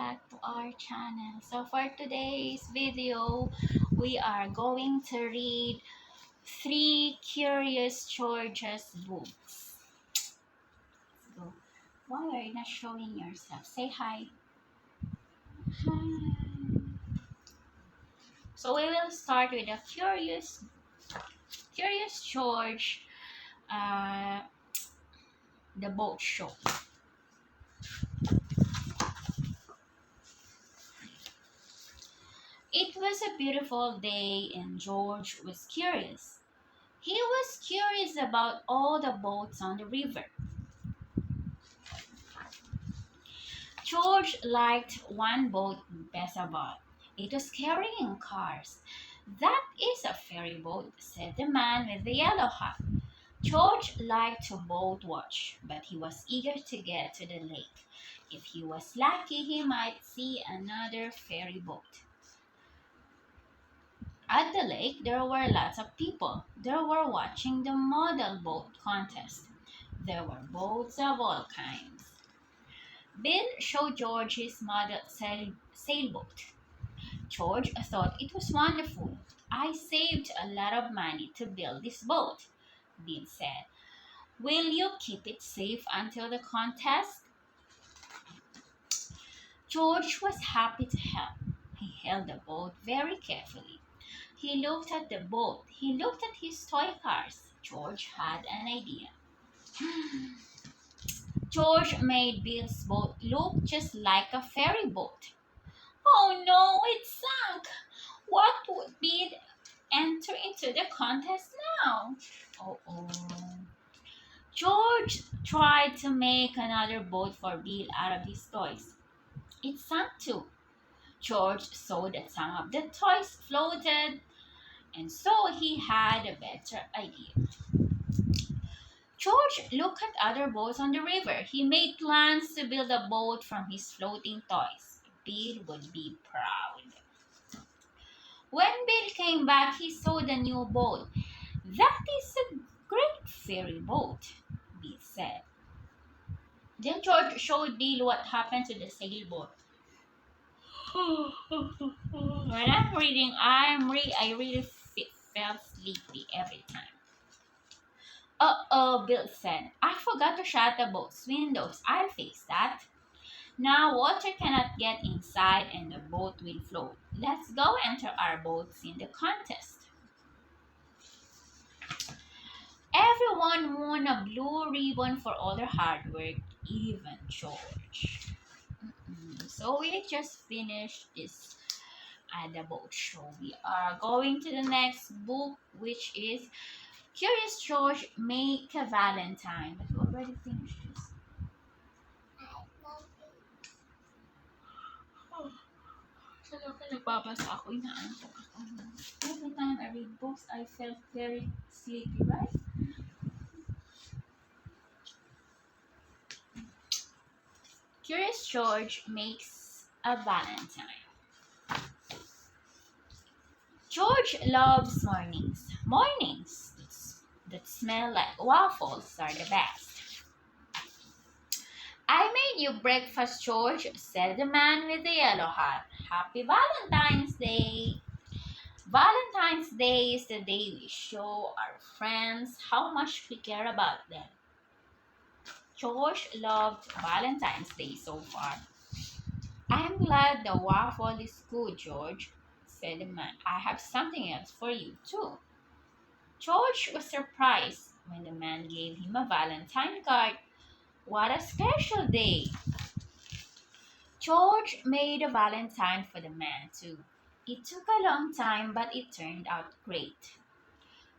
back to our channel. So for today's video, we are going to read three Curious George's books. Let's go. Why are you not showing yourself? Say hi. Hi. So we will start with a Curious George, uh, the boat show. It was a beautiful day and George was curious. He was curious about all the boats on the river. George liked one boat best of all. It was carrying cars. That is a ferry boat, said the man with the yellow hat. George liked to boat watch, but he was eager to get to the lake. If he was lucky, he might see another ferry boat. At the lake, there were lots of people. They were watching the model boat contest. There were boats of all kinds. Bill showed George his model sailboat. George thought it was wonderful. I saved a lot of money to build this boat, Bill said. Will you keep it safe until the contest? George was happy to help. He held the boat very carefully. He looked at the boat. He looked at his toy cars. George had an idea. George made Bill's boat look just like a ferry boat. Oh no, it sank! What would Bill enter into the contest now? Oh. George tried to make another boat for Bill out of his toys. It sank too. George saw that some of the toys floated, and so he had a better idea. George looked at other boats on the river. He made plans to build a boat from his floating toys. Bill would be proud. When Bill came back, he saw the new boat. That is a great ferry boat, Bill said. Then George showed Bill what happened to the sailboat. When I'm reading, I really felt sleepy every time. Uh-oh, Bill said. I forgot to shut the boat's windows. I'll fix that. Now water cannot get inside and the boat will float. Let's go enter our boats in the contest. Everyone won a blue ribbon for all their hard work, even George. So we just finished this at the boat show. We are going to the next book, which is Curious George Make a Valentine. But we already finished this. Talaga nagbabasa ako, inaantok ako. Every time I read books, I felt very sleepy, right? Curious George Makes a Valentine. George loves mornings. Mornings that smell like waffles are the best. I made you breakfast, George, said the man with the yellow hat. Happy Valentine's Day. Valentine's Day is the day we show our friends how much we care about them. George loved Valentine's Day so far. I'm glad the waffle is good, George, said the man. I have something else for you, too. George was surprised when the man gave him a Valentine card. What a special day! George made a Valentine for the man, too. It took a long time, but it turned out great.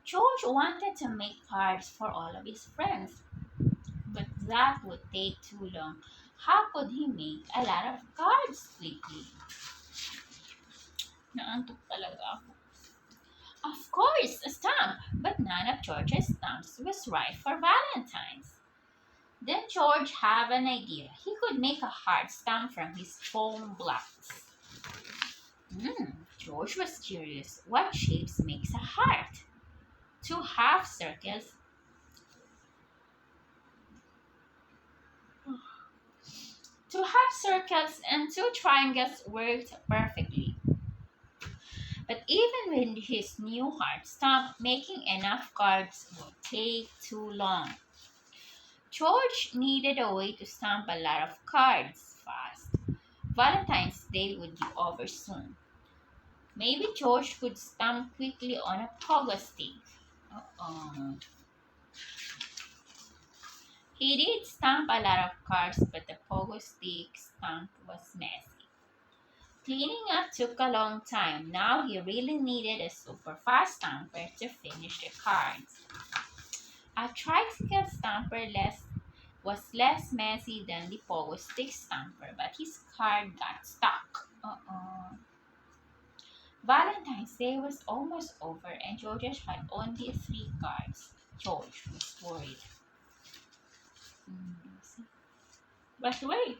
George wanted to make cards for all of his friends, but that would take too long. How could he make a lot of cards quickly? Naantok talaga ako. Of course, a stamp, but none of George's stamps was right for Valentine's. Then George had an idea. He could make a heart stamp from his foam blocks. George was curious. What shapes makes a heart? Two half circles. Two half circles and two triangles worked perfectly. But even with his new heart stamp, making enough cards would take too long. George needed a way to stamp a lot of cards fast. Valentine's Day would be over soon. Maybe George could stamp quickly on a pogo stick. Uh-oh. He did stamp a lot of cards, but the pogo stick stamp was messy. Cleaning up took a long time. Now he really needed a super fast stamper to finish the cards. A tricycle stamper was less messy than the pogo stick stamper, but his card got stuck. Uh-oh. Valentine's Day was almost over and George had only three cards. George was worried. Hmm. But wait,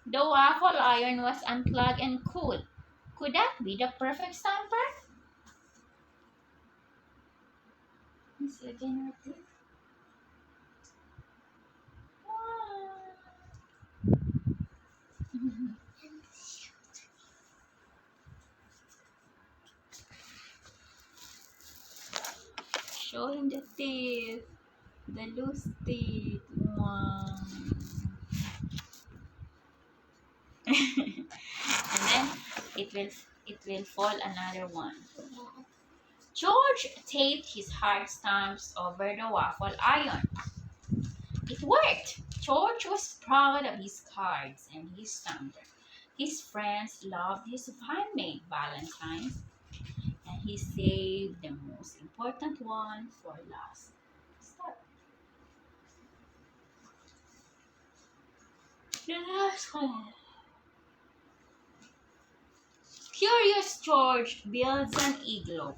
the waffle iron was unplugged and cool. Could that be the perfect stamper? Regenerative. Show him the teeth, the loose teeth. Wow. And then it will fall another one. George taped his hard stamps over the waffle iron. It worked! George was proud of his cards and his stamper. His friends loved his handmade valentines, and he saved the most important one for last. Stop. The last one. Curious George builds an igloo.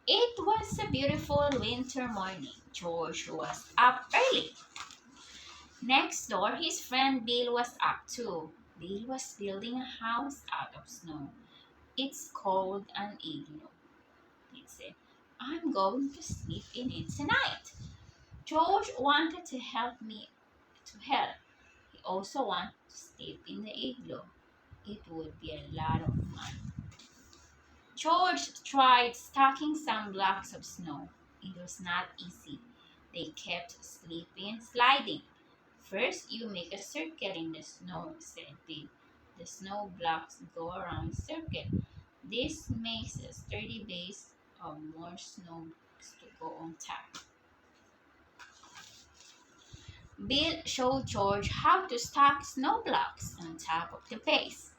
It was a beautiful winter morning. George was up early. Next door, his friend Bill was up too. Bill was building a house out of snow. It's called an igloo, he said. I'm going to sleep in it tonight. George wanted to help. He also wanted to sleep in the igloo. It would be a lot of fun. George tried stacking some blocks of snow. It was not easy. They kept slipping and sliding. First, you make a circle in the snow, said Bill. The snow blocks go around the circle. This makes a sturdy base of more snow blocks to go on top. Bill showed George how to stack snow blocks on top of the base.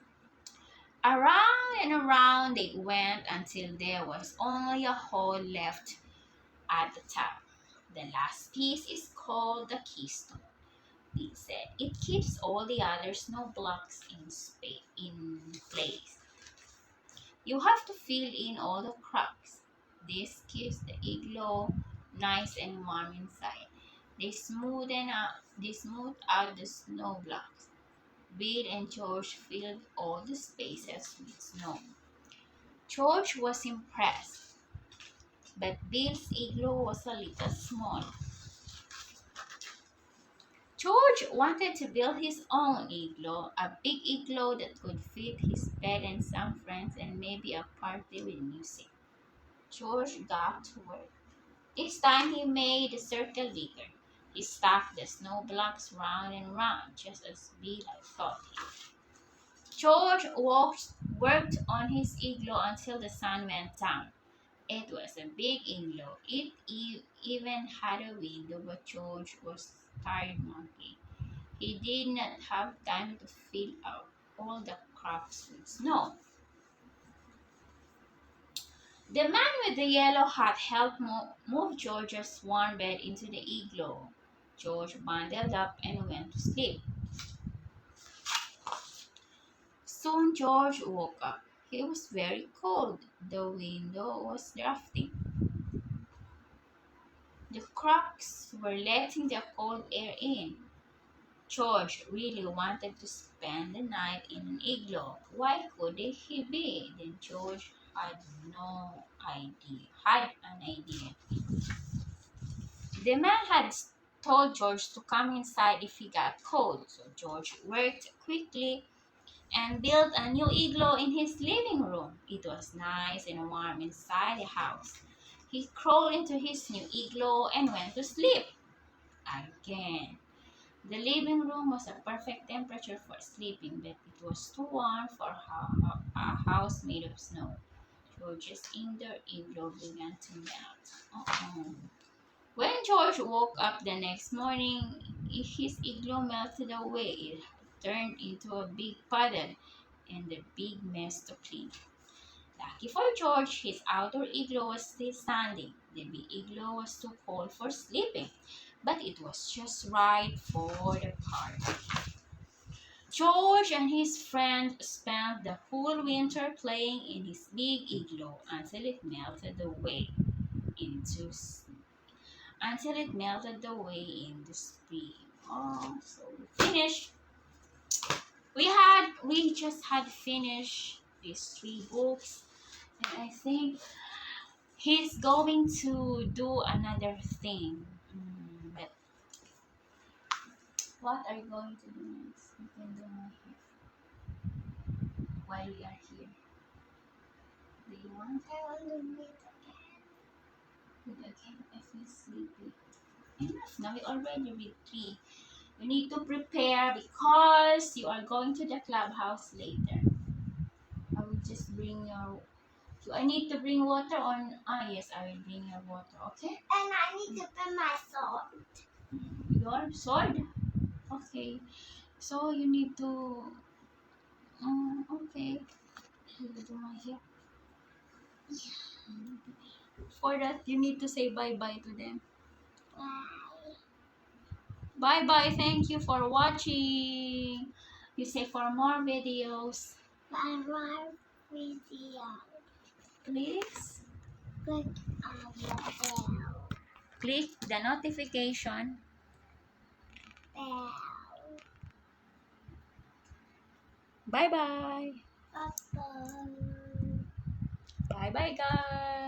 Around and around they went until there was only a hole left at the top. The last piece is called the keystone, Bill said. It keeps all the other snow blocks in place. You have to fill in all the cracks. This keeps the igloo nice and warm inside. They smooth out the snow blocks. Bill and George filled all the spaces with snow. George was impressed, but Bill's igloo was a little small. George wanted to build his own igloo, a big igloo that could fit his bed and some friends and maybe a party with music. George got to work. This time he made the circle bigger. He stacked the snow blocks round and round, just as Bill had taught him. George worked on his igloo until the sun went down. It was a big igloo. It even had a window, but George was tired monkey. He did not have time to fill out all the cracks with snow. The man with the yellow hat helped move George's warm bed into the igloo. George bundled up and went to sleep. Soon George woke up. He was very cold. The window was drafty. The cracks were letting the cold air in. George really wanted to spend the night in an igloo. Why could he be? Then George had no idea. Had an idea. The man had told George to come inside if he got cold, so George worked quickly and built a new igloo in his living room. It was nice and warm inside the house. He crawled into his new igloo and went to sleep again. The living room was a perfect temperature for sleeping, but it was too warm for a house made of snow. George's indoor igloo began to melt. Uh-oh. When George woke up the next morning, his igloo melted away. It turned into a big puddle and a big mess to clean. Lucky for George, his outdoor igloo was still standing. The big igloo was too cold for sleeping, but it was just right for the party. George and his friend spent the whole winter playing in his big igloo until it melted away into in the spring. Oh, so we finished. We just had finished these three books, and I think he's going to do another thing. But what are you going to do next? You can do my hair while we are here. Do you want to read again? Read again if you're sleepy. Enough. Now we already read three. You need to prepare because you are going to the clubhouse later. I will just bring your. Do I need to bring water on? Ah, yes, I will bring your water. Okay. And I need to bring my sword. Your sword. Okay. So you need to. Okay. You will do my hair. For that, you need to say bye bye to them. Bye. Bye bye. Thank you for watching. You say for more videos. Bye bye video. Please Click on the bell. click the notification. Bell. Bye bye. Bye. Bye bye, guys.